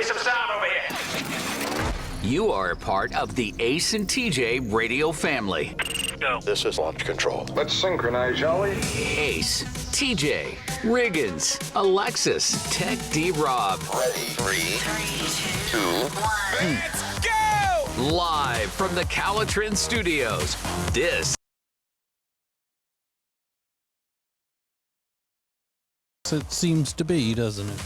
some sound over here. You are a part of the Ace and TJ radio family. Go. This is launch control. Let's synchronize, shall we? Ace, TJ, Riggins, Alexis, Tech D-Rob. Ready? 3, 2, 1. Let's go! Live from the Calitrin Studios. This It seems to be, doesn't it?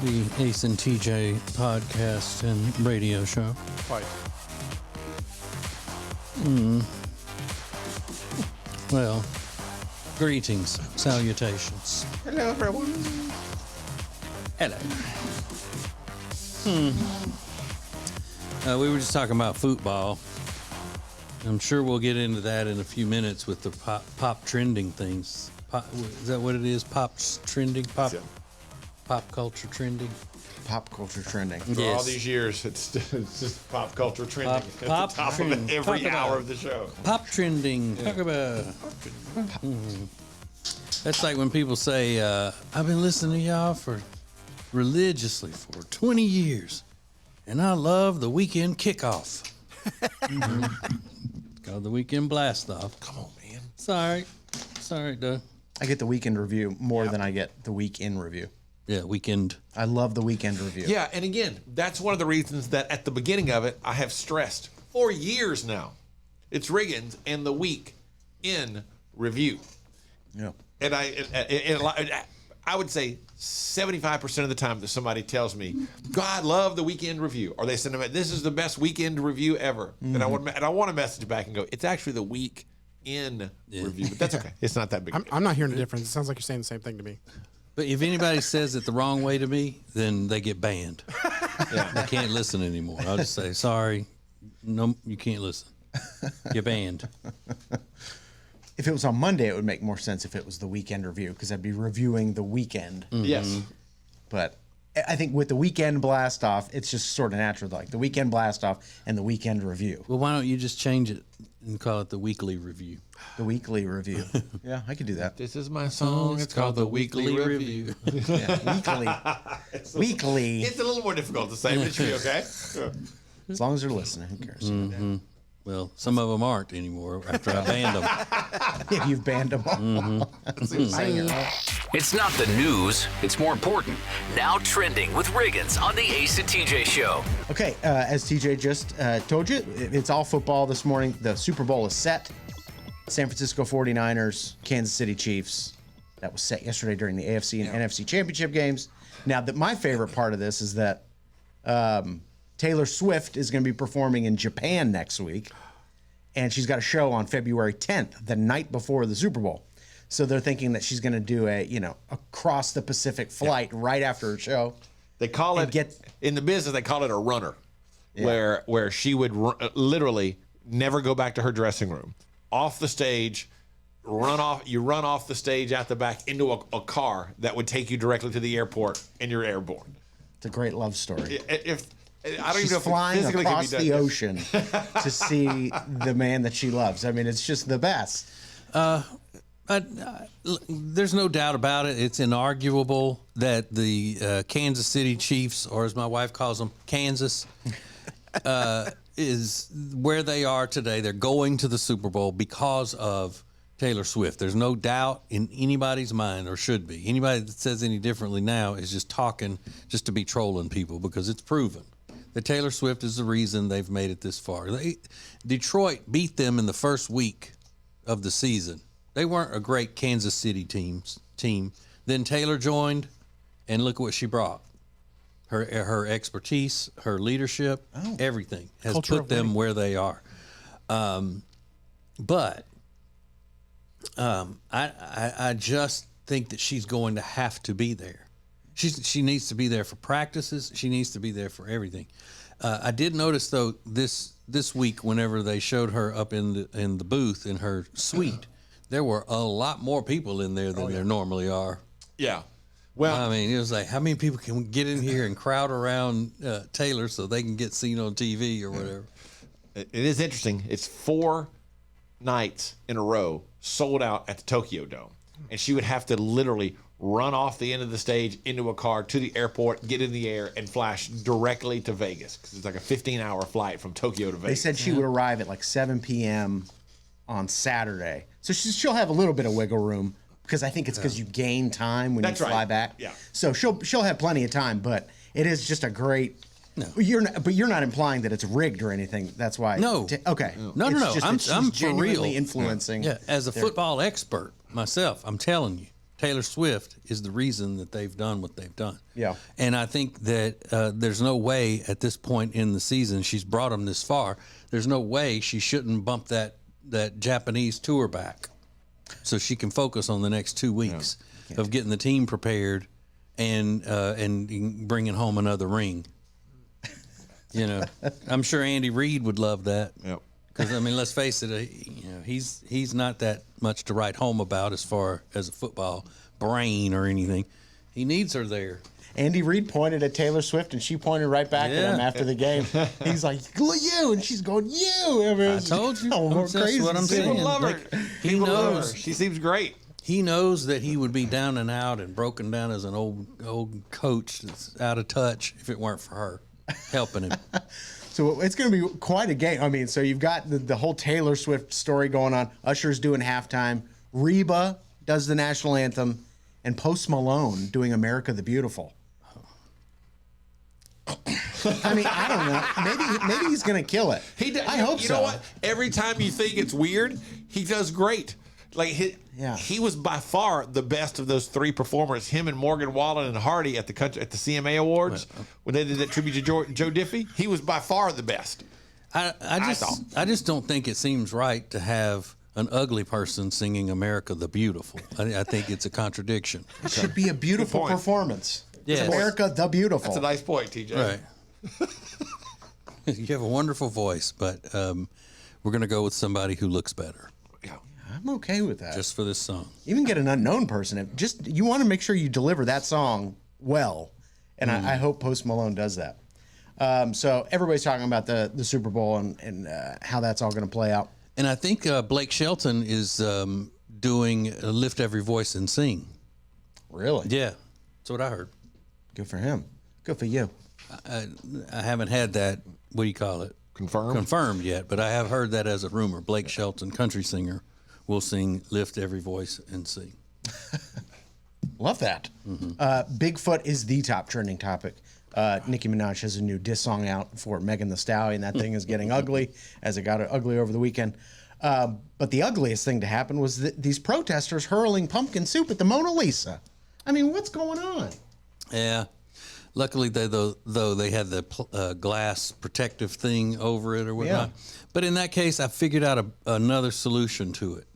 The Ace and TJ podcast and radio show. Quite. Well, greetings, salutations. Hello, everyone. Hello. We were just talking about football. I'm sure we'll get into that in a few minutes with the pop trending things. Is that what it is? Pop's trending? Pop culture trending? Pop culture trending. For all these years, it's just pop culture trending at the top of every hour of the show. Pop trending. Talk about. That's like when people say, I've been listening to y'all religiously for 20 years, and I love the weekend kickoff. It's called the weekend blast off. Come on, man. Sorry, Doug. I get the weekend review more than I get the week in review. Yeah, weekend. I love the weekend review. Yeah, and again, that's one of the reasons that at the beginning of it, I have stressed for years now. It's Riggins and the week in review. Yeah. And I would say 75% of the time that somebody tells me, God, love the weekend review, or they send them, this is the best weekend review ever. And I want to message back and go, it's actually the week in review, but that's okay. It's not that big. I'm not hearing a difference. It sounds like you're saying the same thing to me. But if anybody says it the wrong way to me, then they get banned. They can't listen anymore. I'll just say, sorry, no, you can't listen. You're banned. If it was on Monday, it would make more sense if it was the weekend review, because I'd be reviewing the weekend. Yes. But I think with the weekend blast off, it's just sort of natural, like the weekend blast off and the weekend review. Well, why don't you just change it and call it the weekly review? The weekly review. Yeah, I could do that. This is my song. It's called the Weekly Review. Yeah, weekly. It's a little more difficult to say, but it should be okay. As long as they're listening, who cares? Well, some of them aren't anymore after I banned them. Yeah, you've banned them all. It's not the news, it's more important. Now trending with Riggins on the Ace and TJ show. Okay, as TJ just told you, it's all football this morning. The Super Bowl is set. San Francisco 49ers, Kansas City Chiefs. That was set yesterday during the AFC and NFC championship games. Now, my favorite part of this is that Taylor Swift is going to be performing in Japan next week, and she's got a show on February 10th, the night before the Super Bowl. So they're thinking that she's going to do a across the Pacific flight right after her show. They call it in the business. They call it a runner, where she would literally never go back to her dressing room, off the stage, run off the stage out the back into a car that would take you directly to the airport, and you're airborne. It's a great love story. I don't She's even know if flying physically across can be the done. ocean to see the man that she loves. I mean, it's just the best. There's no doubt about it. It's inarguable that the Kansas City Chiefs, or as my wife calls them, Kansas, is where they are today. They're going to the Super Bowl because of Taylor Swift. There's no doubt in anybody's mind, or should be. Anybody that says any differently now is just talking just to be trolling people, because it's proven that Taylor Swift is the reason they've made it this far. Detroit beat them in the first week of the season. They weren't a great Kansas City team. Then Taylor joined, and look what she brought. Her expertise, her leadership, everything has Culture put of them winning. where they are. But I just think that she's going to have to be there. She needs to be there for practices. She needs to be there for everything. I did notice though this week, whenever they showed her up in the booth in her suite, there were a lot more people in there than there normally are. Yeah. Well, I mean, it was like, how many people can get in here and crowd around Taylor so they can get seen on TV or whatever? it is interesting. It's 4 nights in a row sold out at the Tokyo Dome, and she would have to literally run off the end of the stage into a car to the airport, get in the air, and flash directly to Vegas because it's like a 15-hour flight from Tokyo to Vegas. They said she would arrive at like 7 p.m. on Saturday, so she'll have a little bit of wiggle room because I think it's because you gain time when That's you fly right. back. Yeah. So she'll have plenty of time, but it is just a great. No. You're not implying that it's rigged or anything. That's why. No. Okay. No. It's just that I'm she's for genuinely real. influencing. Yeah, as a football expert myself, I'm telling you, Taylor Swift is the reason that they've done what they've done. Yeah. And I think that there's no way at this point in the season, she's brought them this far, there's no way she shouldn't bump that Japanese tour back so she can focus on the next 2 weeks of getting the team prepared and bringing home another ring. You know, I'm sure Andy Reid would love that. Yep. Because I mean, let's face it, he's not that much to write home about as far as a football brain or anything. He needs her there. Andy Reid pointed at Taylor Swift, and she pointed right back at him after the game. He's like, "You," and she's going, "You." I mean, I told you. That's what I'm saying. People love her. He People love knows. her. She seems great. He knows that he would be down and out and broken down as an old coach that's out of touch if it weren't for her helping him. So it's going to be quite a game. I mean, so you've got the whole Taylor Swift story going on. Usher's doing halftime. Reba does the national anthem, and Post Malone doing "America the Beautiful." I mean, I don't know. Maybe he's going to kill it. I hope so. You know what? Every time you think it's weird, he does great. Like he was by far the best of those three performers. Him and Morgan Wallen and Hardy at the CMA Awards when they did that tribute to Joe Diffie. He was by far the best. I just don't think it seems right to have an ugly person singing "America the Beautiful." I think it's a contradiction. It should be a beautiful performance. Yes. It's America the Beautiful. That's a nice point, TJ. Right. You have a wonderful voice, but we're going to go with somebody who looks better. Yeah. I'm okay with that. Just for this song. Even get an unknown person. You want to make sure you deliver that song well, and I hope Post Malone does that. So everybody's talking about the Super Bowl and how that's all going to play out. And I think Blake Shelton is doing "Lift Every Voice and Sing." Really? Yeah, that's what I heard. Good for him. Good for you. I haven't had that. What do you call it? Confirmed yet, but I have heard that as a rumor. Blake Shelton, country singer, will sing "Lift Every Voice and Sing." Love that. Bigfoot is the top trending topic. Nicki Minaj has a new diss song out for Megan Thee Stallion. That thing is getting ugly, as it got ugly over the weekend. But the ugliest thing to happen was these protesters hurling pumpkin soup at the Mona Lisa. I mean, what's going on? Yeah. Luckily, they had the glass protective thing over it or whatnot. Yeah. But in that case, I figured out another solution to it.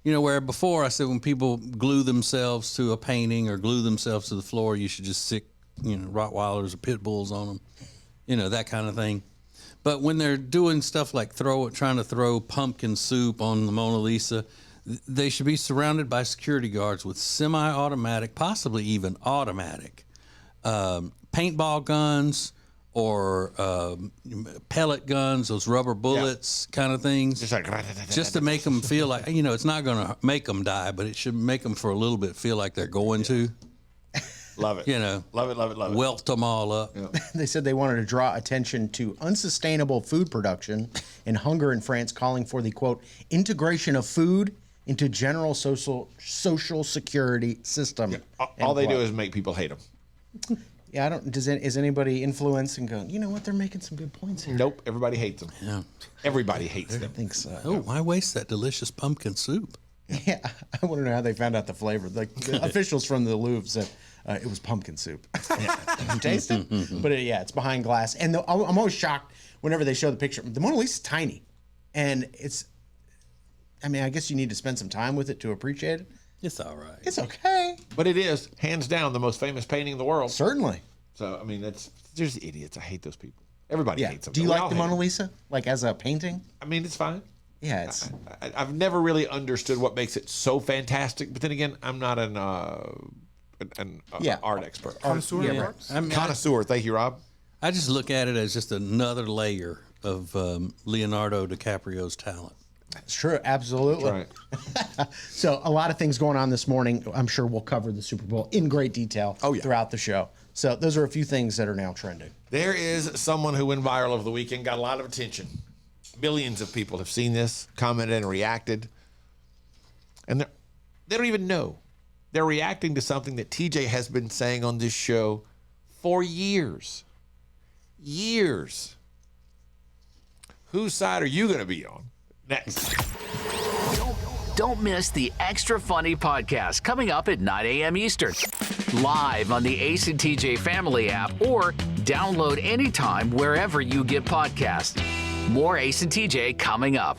You know, where before I said when people glue themselves to a painting or glue themselves to the floor, you should just stick, Rottweilers or pit bulls on them, that kind of thing. But when they're doing stuff like trying to throw pumpkin soup on the Mona Lisa, they should be surrounded by security guards with semi-automatic, possibly even automatic, paintball guns or pellet guns, those rubber bullets kind of things, just to make them feel like, it's not going to make them die, but it should make them for a little bit feel like they're going to. Love it. Love it. Welt them all up. Yeah. They said they wanted to draw attention to unsustainable food production and hunger in France, calling for the, quote, integration of food into general social security system. Yeah. All they do is make people hate them. Yeah, is anybody influenced and going, you know what, they're making some good points here? Nope, everybody hates them. Yeah. Everybody hates them. I think so. Oh, why waste that delicious pumpkin soup? Yeah, I want to know how they found out the flavor. Like the officials from the Louvre said it was pumpkin soup. Did you taste it? But it's behind glass. And I'm always shocked whenever they show the picture. The Mona Lisa's tiny, and I guess you need to spend some time with it to appreciate it. It's all right. It's okay. But it is, hands down, the most famous painting in the world. Certainly. So, there's idiots. I hate those people. Everybody hates them. Do you like the Mona Lisa, like as a painting? It's fine. Yeah, it's. I've never really understood what makes it so fantastic. But then again, I'm not an art expert. Connoisseur. Connoisseur. Thank you, Rob. I just look at it as just another layer of Leonardo DiCaprio's talent. It's true. Absolutely. Right. So a lot of things going on this morning. I'm sure we'll cover the Super Bowl in great detail throughout the show. So those are a few things that are now trending. There is someone who went viral over the weekend, got a lot of attention. Millions of people have seen this, commented and reacted. And they don't even know. They're reacting to something that TJ has been saying on this show for years. Years. Whose side are you going to be on? Next. Don't miss the Extra Funny podcast coming up at 9 a.m. Eastern. Live on the Ace and TJ Family app or download anytime wherever you get podcasts. More Ace and TJ coming up.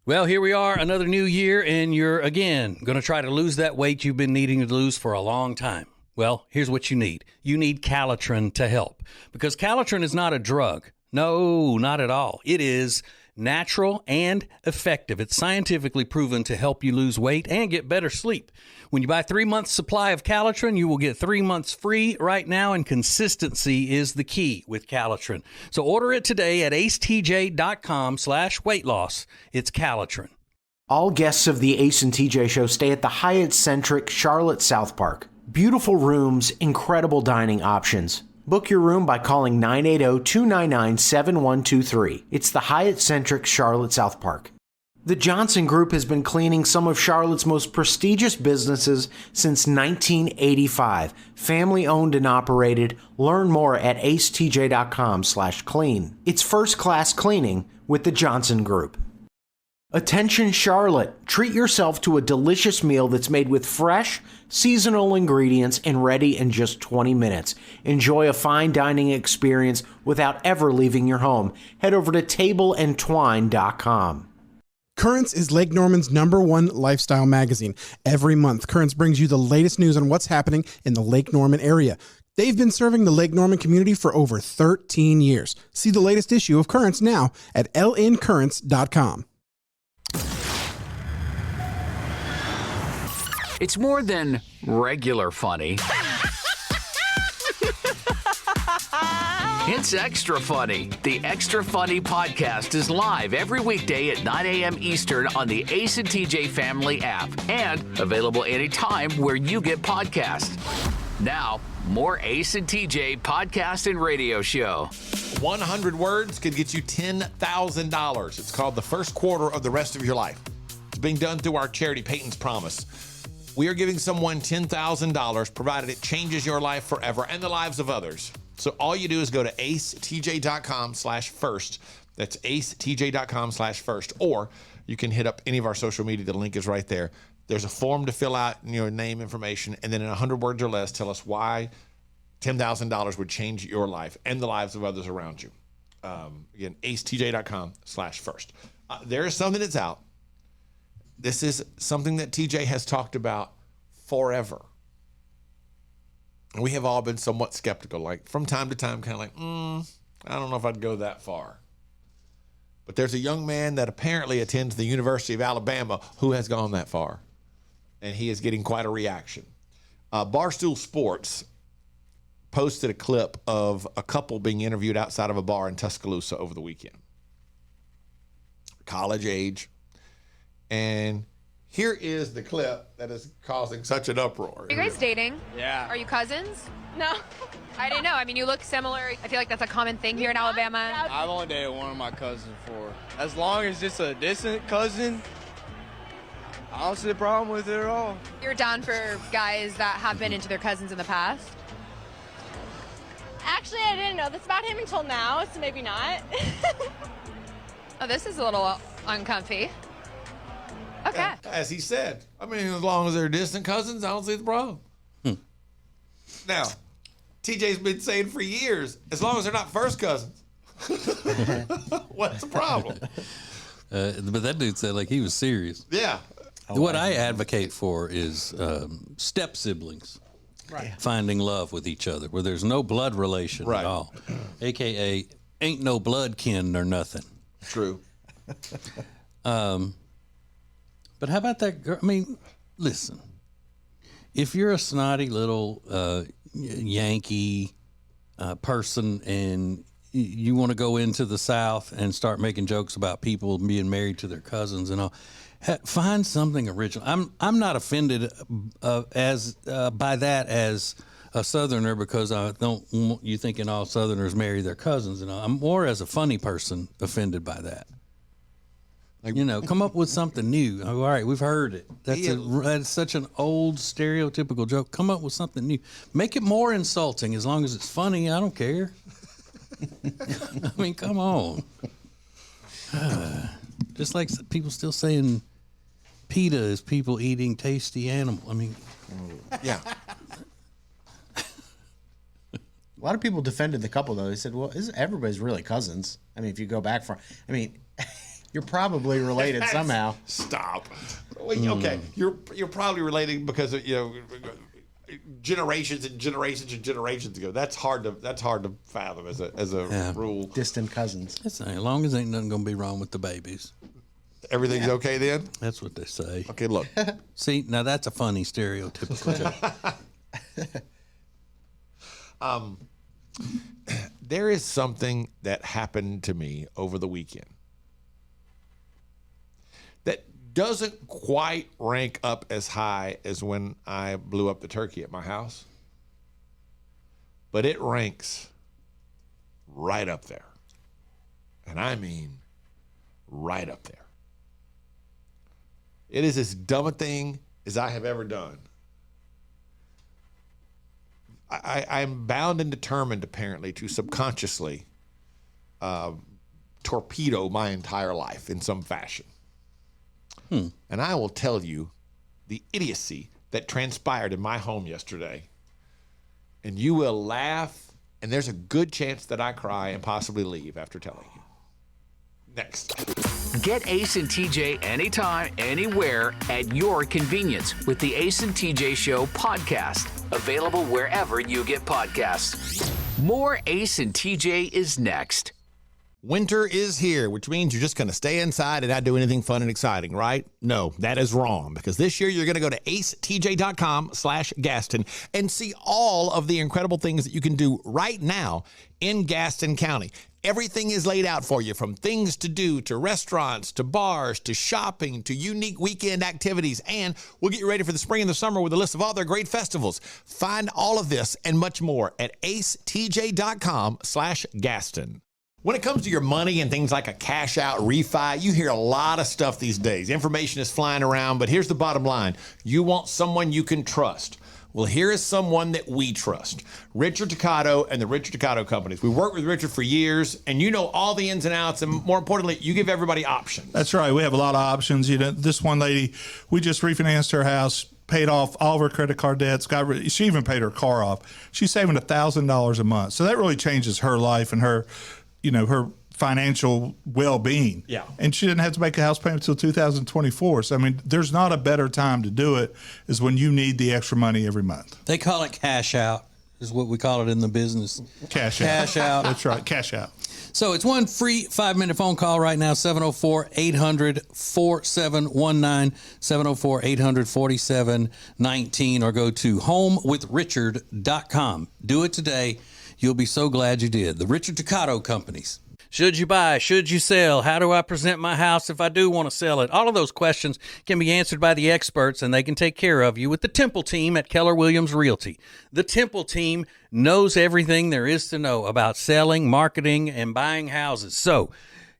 Well, here we are, another new year, and you're, again, going to try to lose that weight you've been needing to lose for a long time. Well, here's what you need. You need Calitrin to help, because Calitrin is not a drug. No, not at all. It is natural and effective. It's scientifically proven to help you lose weight and get better sleep. When you buy 3 months supply of Calitrin, you will get 3 months free right now, and consistency is the key with Calitrin. So order it today at acetj.com/weight loss. It's Calitrin. All guests of the Ace and TJ show stay at the Hyatt-centric Charlotte South Park. Beautiful rooms, incredible dining options. Book your room by calling 980-299-7123. It's the Hyatt-centric Charlotte South Park. The Johnson Group has been cleaning some of Charlotte's most prestigious businesses since 1985. Family owned and operated. Learn more at acetj.com/clean. It's first class cleaning with the Johnson Group. Attention Charlotte, treat yourself to a delicious meal that's made with fresh, seasonal ingredients and ready in just 20 minutes. Enjoy a fine dining experience without ever leaving your home. Head over to tableandtwine.com. Currents is Lake Norman's #1 lifestyle magazine. Every month, Currents brings you the latest news on what's happening in the Lake Norman area. They've been serving the Lake Norman community for over 13 years. See the latest issue of Currents now at lncurrents.com. It's more than regular funny. It's extra funny. The Extra Funny podcast is live every weekday at 9 a.m. Eastern on the Ace and TJ Family app and available anytime where you get podcasts. Now, more Ace and TJ podcast and radio show. 100 words could get you $10,000. It's called The First Quarter of the Rest of Your Life. It's being done through our charity, Peyton's Promise. We are giving someone $10,000, provided it changes your life forever and the lives of others. So all you do is go to acetj.com/first. That's acetj.com/first. Or you can hit up any of our social media. The link is right there. There's a form to fill out, your name, information, and then in 100 words or less, tell us why $10,000 would change your life and the lives of others around you. Again, acetj.com/first. There is something that's out. This is something that TJ has talked about forever. We have all been somewhat skeptical, like from time to time, kind of like, I don't know if I'd go that far. But there's a young man that apparently attends the University of Alabama who has gone that far. And he is getting quite a reaction. Barstool Sports posted a clip of a couple being interviewed outside of a bar in Tuscaloosa over the weekend. College age. And here is the clip that is causing such an uproar. Are you guys dating? Yeah. Are you cousins? No. I didn't know. I mean, you look similar. I feel like that's a common thing here in Alabama. I've only dated one of my cousins before. As long as it's a distant cousin, I don't see a problem with it at all. You're down for guys that have been into their cousins in the past? Actually, I didn't know this about him until now, so maybe not. Oh, this is a little uncomfy. Okay. As he said, I mean, as long as they're distant cousins, I don't see the problem. Now, TJ's been saying for years, as long as they're not first cousins. What's the problem? But that dude said like he was serious. Yeah. What I advocate for is step siblings. Right. Finding love with each other, where there's no blood relation at all. AKA, ain't no blood kin or nothing. True. But how about that girl? I mean, listen, if you're a snotty little Yankee person and you want to go into the South and start making jokes about people being married to their cousins and all. Find something original. I'm not offended by that as a Southerner, because I don't want you thinking all Southerners marry their cousins and all. I'm more as a funny person offended by that. Like, come up with something new. All right, we've heard it. That's such an old stereotypical joke. Come up with something new. Make it more insulting. As long as it's funny, I don't care. I mean, come on. Just like people still saying PETA is people eating tasty animal. I mean, yeah. A lot of people defended the couple, though. They said, well, everybody's really cousins. I mean, if you go back you're probably related somehow. Stop. Okay, you're probably related because of, generations and generations and generations ago. That's hard to fathom as a rule. Distant cousins. As long as ain't nothing gonna be wrong with the babies. Everything's okay then? That's what they say. Okay, look. See, now that's a funny stereotypical joke. There is something that happened to me over the weekend that doesn't quite rank up as high as when I blew up the turkey at my house, but it ranks right up there. And I mean right up there. It is as dumb a thing as I have ever done. I'm bound and determined, apparently, to subconsciously torpedo my entire life in some fashion. And I will tell you the idiocy that transpired in my home yesterday. And you will laugh, and there's a good chance that I cry and possibly leave after telling you. Next. Get Ace and TJ anytime, anywhere, at your convenience with the Ace and TJ Show podcast. Available wherever you get podcasts. More Ace and TJ is next. Winter is here, which means you're just going to stay inside and not do anything fun and exciting, right? No, that is wrong, because this year you're going to go to acetj.com/Gaston and see all of the incredible things that you can do right now in Gaston County. Everything is laid out for you, from things to do, to restaurants, to bars, to shopping, to unique weekend activities, and we'll get you ready for the spring and the summer with a list of all their great festivals. Find all of this and much more at acetj.com/Gaston. When it comes to your money and things like a cash out refi, you hear a lot of stuff these days. Information is flying around, but here's the bottom line. You want someone you can trust. Well, here is someone that we trust. Richard Toccato and the Richard Toccato Companies. We worked with Richard for years, and you know all the ins and outs, and more importantly, you give everybody options. That's right. We have a lot of options. This one lady, we just refinanced her house, paid off all of her credit card debts. She even paid her car off. She's saving $1,000 a month. So that really changes her life and her financial well-being. Yeah. And she didn't have to make a house payment until 2024. So, I mean, there's not a better time to do it is when you need the extra money every month. They call it cash out, is what we call it in the business. Cash out. That's right, cash out. So it's one free 5-minute phone call right now, 704-800-4719, 704-800-4719, or go to homewithrichard.com. Do it today. You'll be so glad you did. The Richard Toccato Companies. Should you buy? Should you sell? How do I present my house if I do want to sell it? All of those questions can be answered by the experts, and they can take care of you with the Temple team at Keller Williams Realty. The Temple team knows everything there is to know about selling, marketing, and buying houses. So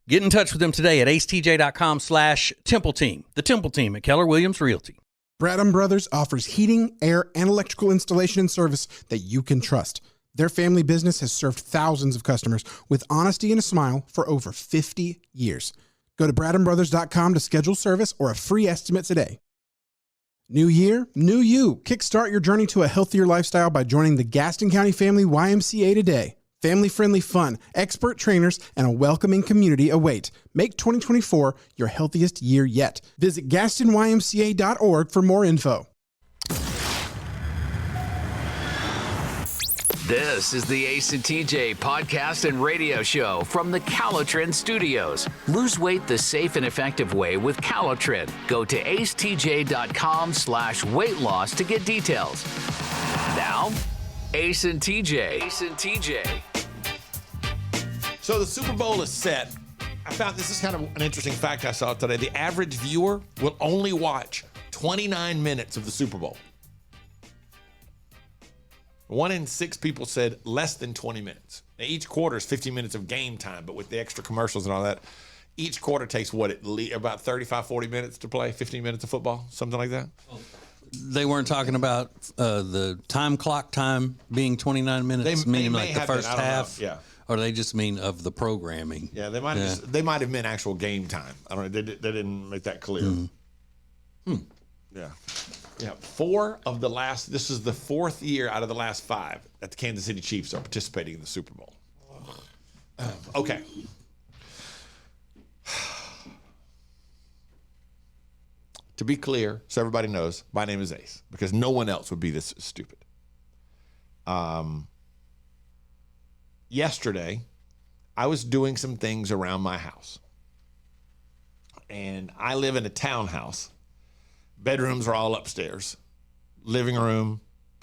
get in touch with them today at acetj.com/Temple team. The Temple team at Keller Williams Realty. Bradham Brothers offers heating, air, and electrical installation and service that you can trust. Their family business has served thousands of customers with honesty and a smile for over 50 years. Go to BradhamBrothers.com to schedule service or a free estimate today. New year, new you. Kickstart your journey to a healthier lifestyle by joining the Gaston County Family YMCA today. Family-friendly fun, expert trainers, and a welcoming community await. Make 2024 your healthiest year yet. Visit GastonYMCA.org for more info. This is the Ace and TJ podcast and radio show from the Calotren Studios. Lose weight the safe and effective way with Calotren. Go to acetj.com/weight loss to get details. Now, Ace and TJ. Ace and TJ. So the Super Bowl is set. I found this is kind of an interesting fact I saw today. The average viewer will only watch 29 minutes of the Super Bowl. 1 in 6 people said less than 20 minutes. Now, each quarter is 15 minutes of game time, but with the extra commercials and all that, each quarter takes about 35, 40 minutes to play, 15 minutes of football, something like that. They weren't talking about the time clock time being 29 minutes, meaning like the first half. Yeah. Or they just mean of the programming. Yeah, they might have meant actual game time. I don't know. They didn't make that clear. Yeah. Yeah. This is the 4th year out of the last 5 that the Kansas City Chiefs are participating in the Super Bowl. Okay. To be clear, so everybody knows, my name is Ace, because no one else would be this stupid. Yesterday, I was doing some things around my house. And I live in a townhouse. Bedrooms are all upstairs. Living room,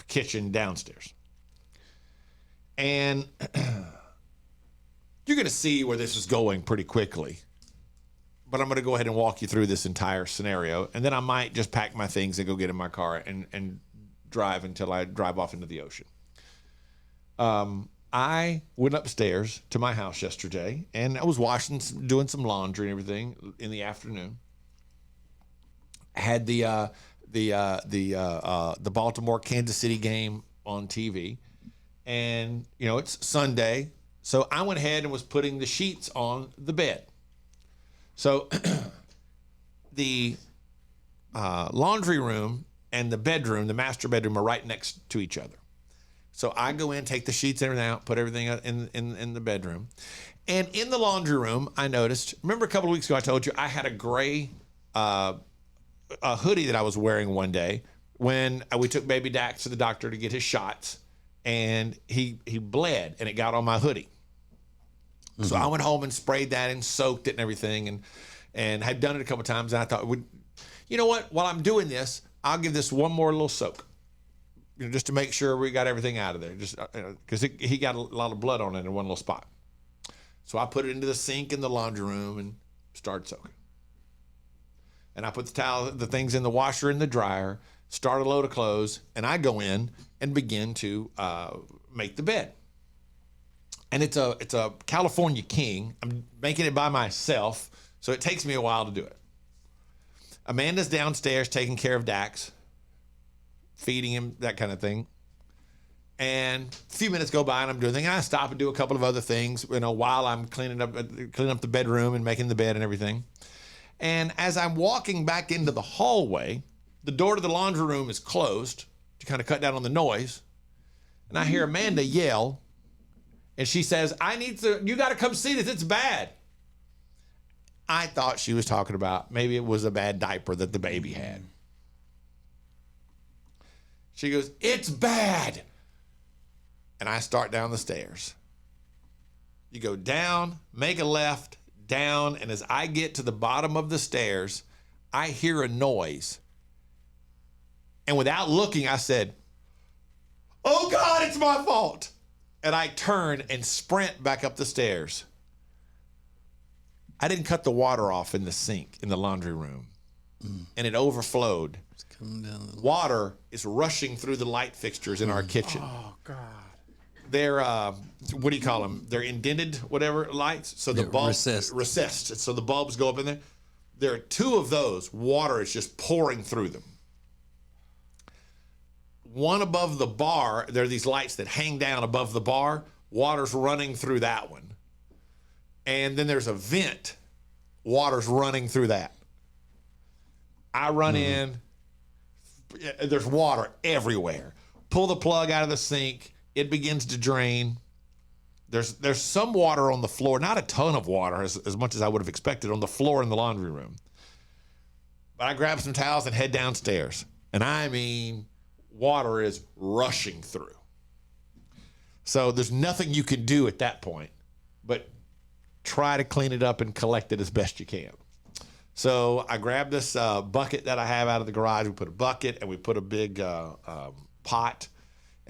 kitchen downstairs. And you're going to see where this is going pretty quickly. But I'm going to go ahead and walk you through this entire scenario. And then I might just pack my things and go get in my car and drive until I drive off into the ocean. I went upstairs to my house yesterday, and I was doing some laundry and everything in the afternoon. I had the Baltimore Kansas City game on TV, and it's Sunday, so I went ahead and was putting the sheets on the bed. So the laundry room and the bedroom, the master bedroom, are right next to each other. So I go in, take the sheets and everything out, put everything in the bedroom. And in the laundry room, I noticed, remember a couple of weeks ago I told you I had a gray a hoodie that I was wearing one day when we took baby Dax to the doctor to get his shots, and he bled and it got on my hoodie. Mm-hmm. So I went home and sprayed that and soaked it and everything, and had done it a couple of times, and I thought, you know what, while I'm doing this, I'll give this one more little soak. Just to make sure we got everything out of there, just because he got a lot of blood on it in one little spot. So I put it into the sink in the laundry room and started soaking. And I put the things in the washer and the dryer, start a load of clothes, and I go in and begin to make the bed. And it's a California King. I'm making it by myself, so it takes me a while to do it. Amanda's downstairs taking care of Dax, feeding him, that kind of thing. And a few minutes go by and I'm doing things. And I stop and do a couple of other things, while I'm cleaning up the bedroom and making the bed and everything. And as I'm walking back into the hallway, the door to the laundry room is closed to kind of cut down on the noise. And I hear Amanda yell, and she says, you got to come see this. It's bad. I thought she was talking about maybe it was a bad diaper that the baby had. She goes, it's bad. And I start down the stairs. You go down, make a left, down, and as I get to the bottom of the stairs, I hear a noise. And without looking, I said, oh God, it's my fault. And I turn and sprint back up the stairs. I didn't cut the water off in the sink in the laundry room. And it overflowed. Water is rushing through the light fixtures in our kitchen. Oh, God. They're, what do you call them? They're indented, whatever, lights. So the bulbs, recessed. So the bulbs go up in there. There are 2 of those. Water is just pouring through them. One above the bar, there are these lights that hang down above the bar. Water's running through that one. And then there's a vent. Water's running through that. I run in. There's water everywhere. Pull the plug out of the sink. It begins to drain. There's some water on the floor, not a ton of water, as much as I would have expected, on the floor in the laundry room. But I grab some towels and head downstairs. And I mean, water is rushing through. So there's nothing you can do at that point but try to clean it up and collect it as best you can. So I grabbed this bucket that I have out of the garage. We put a bucket and we put a big pot,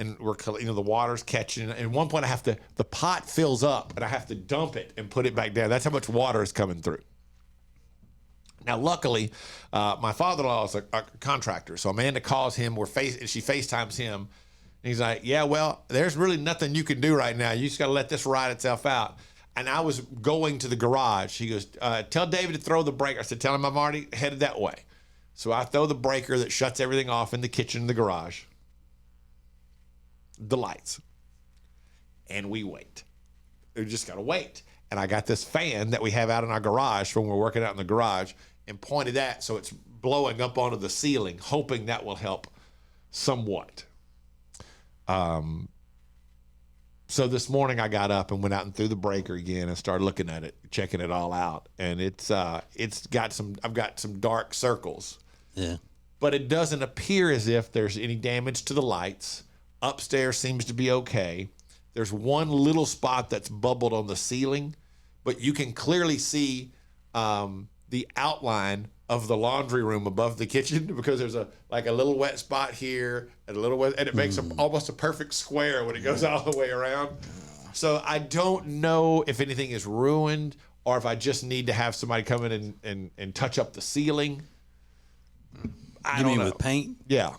and the water's catching. And at one point, the pot fills up, and I have to dump it and put it back down. That's how much water is coming through. Now, luckily, my father-in-law is a contractor, so Amanda calls him. She FaceTimes him. And he's like, yeah, well, there's really nothing you can do right now. You just got to let this ride itself out. And I was going to the garage. He goes, tell David to throw the breaker. I said, tell him I'm already headed that way. So I throw the breaker that shuts everything off in the kitchen and the garage. The lights. And we wait. We just got to wait. And I got this fan that we have out in our garage when we're working out in the garage and pointed that so it's blowing up onto the ceiling, hoping that will help somewhat. So this morning I got up and went out and threw the breaker again and started looking at it, checking it all out. And I've got some dark circles. Yeah. But it doesn't appear as if there's any damage to the lights. Upstairs seems to be okay. There's one little spot that's bubbled on the ceiling, but you can clearly see the outline of the laundry room above the kitchen because there's a little wet spot here and it makes almost a perfect square when it goes all the way around. So I don't know if anything is ruined or if I just need to have somebody come in and touch up the ceiling. You mean with paint? Yeah.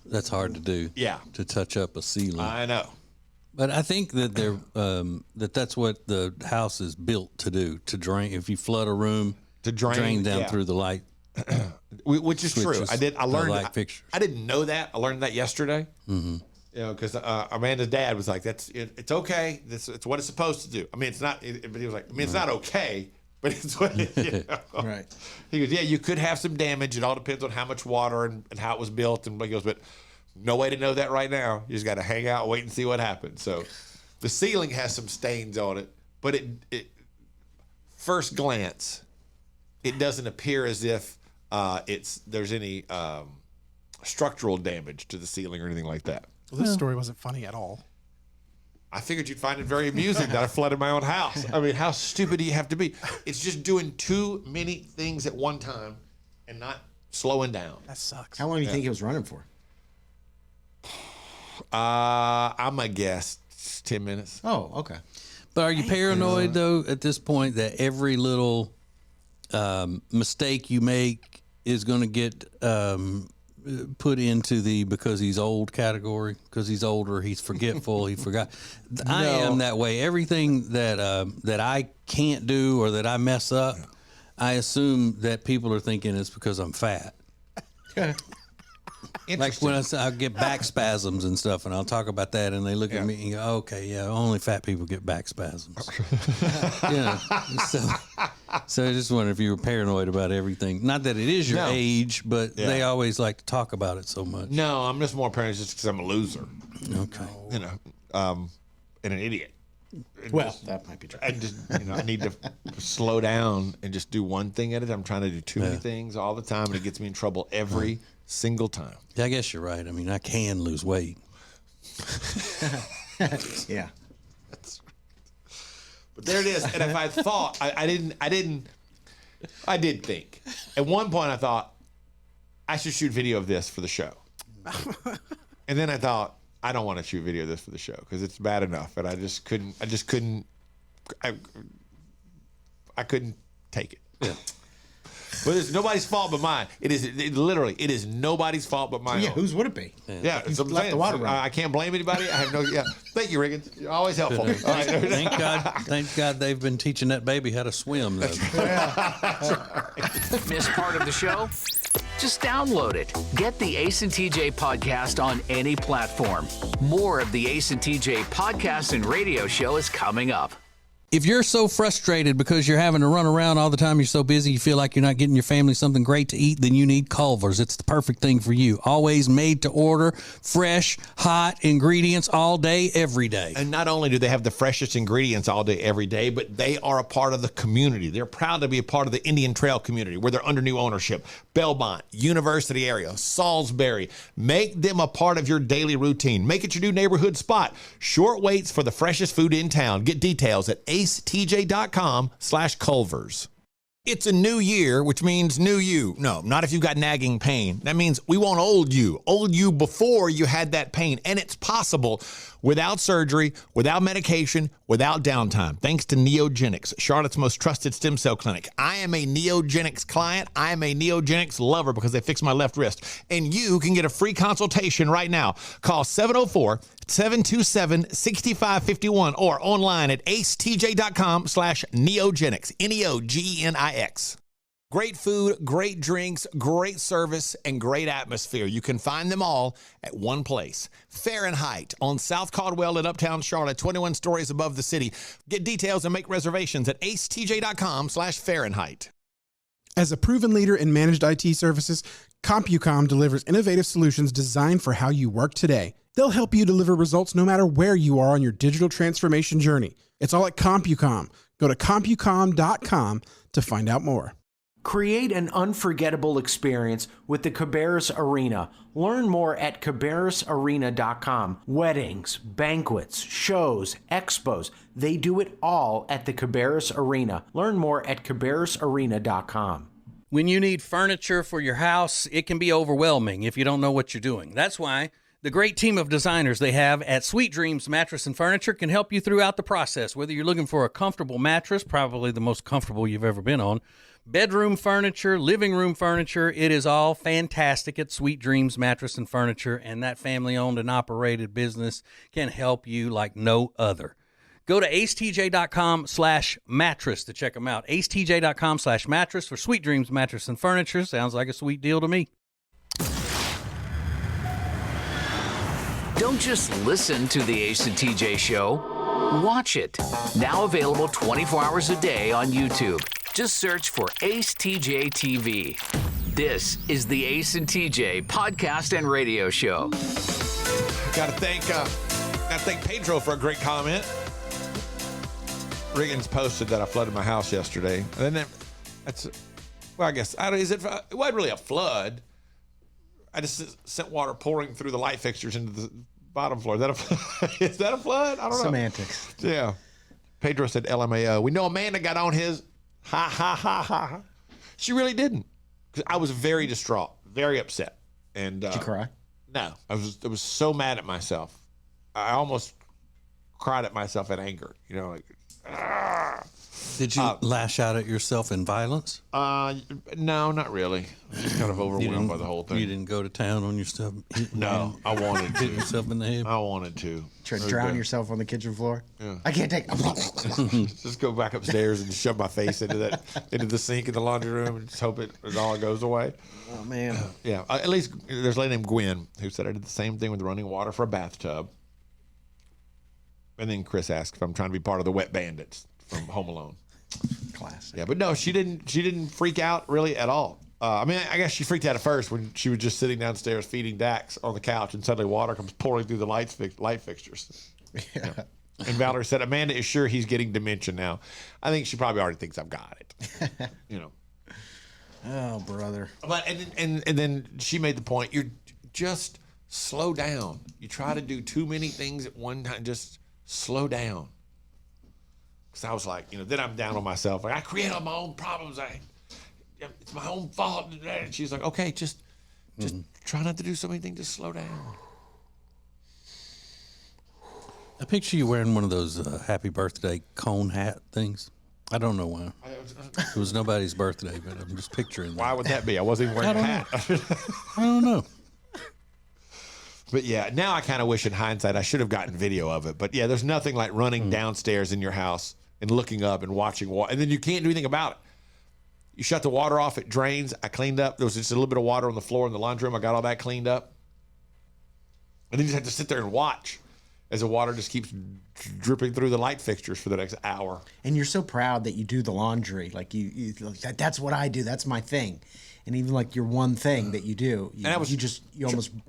That's hard to do. Yeah. To touch up a ceiling. I know. But I think that that's what the house is built to do, to drain. If you flood a room, to drain down through the light, which is true. I learned light fixtures. I didn't know that. I learned that yesterday. Mm-hmm. Because Amanda's dad was like, it's okay. It's what it's supposed to do. I mean, it's not. But he was like, it's not okay, but it's what it, Right. He goes, yeah, you could have some damage. It all depends on how much water and how it was built. And he goes, but no way to know that right now. You just got to hang out, wait and see what happens. So the ceiling has some stains on it, but it first glance, it doesn't appear as if there's any structural damage to the ceiling or anything like that. Well, this story wasn't funny at all. I figured you'd find it very amusing that I flooded my own house. I mean, how stupid do you have to be? It's just doing too many things at one time and not slowing down. That sucks. How long do you think it was running for? I'm a guess 10 minutes. Oh, okay. But are you paranoid though at this point that every little mistake you make is going to get put into the because he's old category? Because he's older, he's forgetful, he forgot. I am that way. Everything that I can't do or that I mess up, I assume that people are thinking it's because I'm fat. Like when I get back spasms and stuff, and I'll talk about that, and they look at me and go, "Okay, yeah, only fat people get back spasms." So I just wonder if you were paranoid about everything. Not that it is your age, but they always like to talk about it so much. No, I'm just more paranoid just because I'm a loser. Okay, and an idiot. Well, that might be true. I just, I need to slow down and just do one thing at it. I'm trying to do too many things all the time, and it gets me in trouble every single time. Yeah, I guess you're right. I mean, I can lose weight. Yeah. But there it is. And if I thought, I did think. At one point I thought, I should shoot video of this for the show. And then I thought, I don't want to shoot video of this for the show because it's bad enough. And I couldn't take it. Yeah. But it's nobody's fault but mine. It is nobody's fault but mine. Yeah, whose would it be? Yeah, Who's left the water running? I can't blame anybody. I have no. Yeah, thank you, Riggins. You're always helpful. All right. Thank God they've been teaching that baby how to swim. Though. Miss part of the show? Just download it. Get the Ace and TJ podcast on any platform. More of the Ace and TJ podcast and radio show is coming up. If you're so frustrated because you're having to run around all the time, you're so busy, you feel like you're not getting your family something great to eat, then you need Culver's. It's the perfect thing for you. Always made to order, fresh, hot ingredients all day, every day. And not only do they have the freshest ingredients all day, every day, but they are a part of the community. They're proud to be a part of the Indian Trail community where they're under new ownership. Belmont, University area, Salisbury. Make them a part of your daily routine. Make it your new neighborhood spot. Short waits for the freshest food in town. Get details at acetj.com/Culver's. It's a new year, which means new you. No, not if you've got nagging pain. That means we want old you before you had that pain. And it's possible without surgery, without medication, without downtime, thanks to Neogenics, Charlotte's most trusted stem cell clinic. I am a Neogenics client. I am a Neogenics lover because they fixed my left wrist. And you can get a free consultation right now. Call 704-727-6551 or online at acetj.com/neogenics, Neogenics. Great food, great drinks, great service, and great atmosphere. You can find them all at one place. Fahrenheit on South Caldwell in Uptown Charlotte, 21 stories above the city. Get details and make reservations at acetj.com/Fahrenheit. As a proven leader in managed IT services, CompuCom delivers innovative solutions designed for how you work today. They'll help you deliver results no matter where you are on your digital transformation journey. It's all at CompuCom. Go to CompuCom.com to find out more. Create an unforgettable experience with the Cabarrus Arena. Learn more at cabarrusarena.com. Weddings, banquets, shows, expos, they do it all at the Cabarrus Arena. Learn more at cabarrusarena.com. When you need furniture for your house, it can be overwhelming if you don't know what you're doing. That's why the great team of designers they have at Sweet Dreams Mattress and Furniture can help you throughout the process. Whether you're looking for a comfortable mattress, probably the most comfortable you've ever been on, bedroom furniture, living room furniture, it is all fantastic at Sweet Dreams Mattress and Furniture, and that family-owned and operated business can help you like no other. Go to acetj.com/mattress to check them out. acetj.com/mattress for Sweet Dreams Mattress and Furniture. Sounds like a sweet deal to me. Don't just listen to the Ace and TJ Show. Watch it. Now available 24 hours a day on YouTube. Just search for Ace TJ TV. This is the Ace and TJ podcast and radio show. Gotta thank Pedro for a great comment. Riggins posted that I flooded my house yesterday. And then it wasn't really a flood. I just sent water pouring through the light fixtures into the bottom floor. Is that a flood? I don't know. Semantics. Yeah. Pedro said LMAO. We know Amanda got on his. Ha, ha, ha, ha. She really didn't. Because I was very distraught, very upset. And did you cry? No. I was so mad at myself. I almost cried at myself in anger. You know, like, Did you lash out at yourself in violence? No, not really. I was just kind of overwhelmed by the whole thing. You didn't go to town on yourself? No, I wanted to. Hit yourself in the head? I wanted to. Try to drown yourself on the kitchen floor? Yeah. I can't take Just go back upstairs and shove my face into the sink in the laundry room and just hope it all goes away. Oh, man. Yeah. At least there's a lady named Gwen who said I did the same thing with running water for a bathtub. And then Chris asked if I'm trying to be part of the Wet Bandits from Home Alone. Classic. Yeah, but no, she didn't freak out really at all. I mean, I guess she freaked out at first when she was just sitting downstairs feeding Dax on the couch, and suddenly water comes pouring through the light fixtures. Yeah. And Valerie said, Amanda is sure he's getting dementia now. I think she probably already thinks I've got it. You know. Oh, brother. But and then she made the point, you're just slow down. You try to do too many things at one time, just slow down. Because I was like, then I'm down on myself. Like, I create all my own problems. It's my own fault. And she's like, okay, just try not to do so many things. Just slow down. I picture you wearing one of those happy birthday cone hat things. I don't know why. It was nobody's birthday, but I'm just picturing that. Why would that be? I wasn't even wearing a hat. I don't know. But yeah, now I kind of wish in hindsight I should have gotten video of it. But yeah, there's nothing like running downstairs in your house and looking up and watching water. And then you can't do anything about it. You shut the water off, it drains. I cleaned up. There was just a little bit of water on the floor in the laundry room. I got all that cleaned up. And then you just have to sit there and watch as the water just keeps dripping through the light fixtures for the next hour. And you're so proud that you do the laundry. Like that's what I do. That's my thing. And even like your one thing that you do, you almost I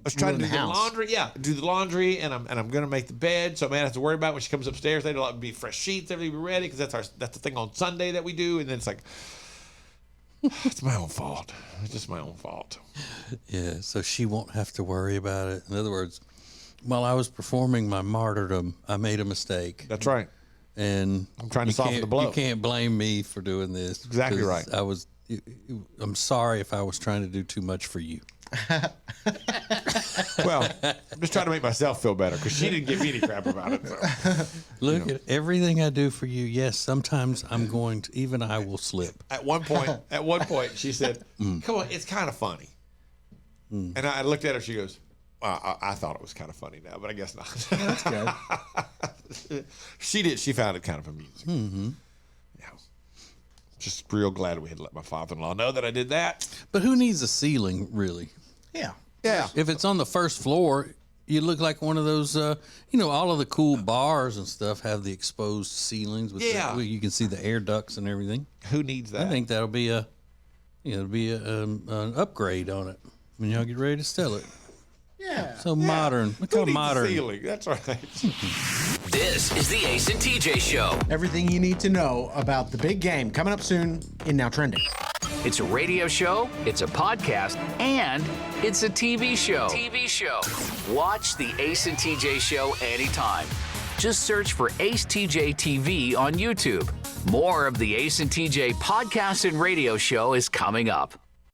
was trying to do the laundry. Yeah, do the laundry, and I'm gonna make the bed, so I don't have to worry about it when she comes upstairs. There'll be fresh sheets, everything will be ready because that's the thing on Sunday that we do. And then it's like, it's my own fault. It's just my own fault. Yeah, so she won't have to worry about it. In other words, while I was performing my martyrdom, I made a mistake. That's right. And I'm trying to soften the blow. You can't blame me for doing this. Exactly 'cause right. I'm sorry if I was trying to do too much for you. Well, I'm just trying to make myself feel better because she didn't give me any crap about it. So. Look at everything I do for you. Yes, sometimes I'm going to, even I will slip. At one point, she said, "Come on, it's kind of funny." And I looked at her. She goes, well, I thought it was kind of funny now, but I guess not. That's good. She found it kind of amusing. Mm-hmm. Yeah. Just real glad we had let my father-in-law know that I did that. But who needs a ceiling, really? Yeah. Yeah. If it's on the first floor, you look like one of those, all of the cool bars and stuff have the exposed ceilings. With you can see the air ducts and everything. Who needs that? I think that'll be an upgrade on it when y'all get ready to sell it. Yeah. So modern. Look how modern. Ceiling. That's right. This is the Ace and TJ Show. Everything you need to know about the big game coming up soon in Now Trending. It's a radio show, it's a podcast, and it's a TV show. Watch the Ace and TJ Show anytime. Just search for Ace TJ TV on YouTube. More of the Ace and TJ podcast and radio show is coming up.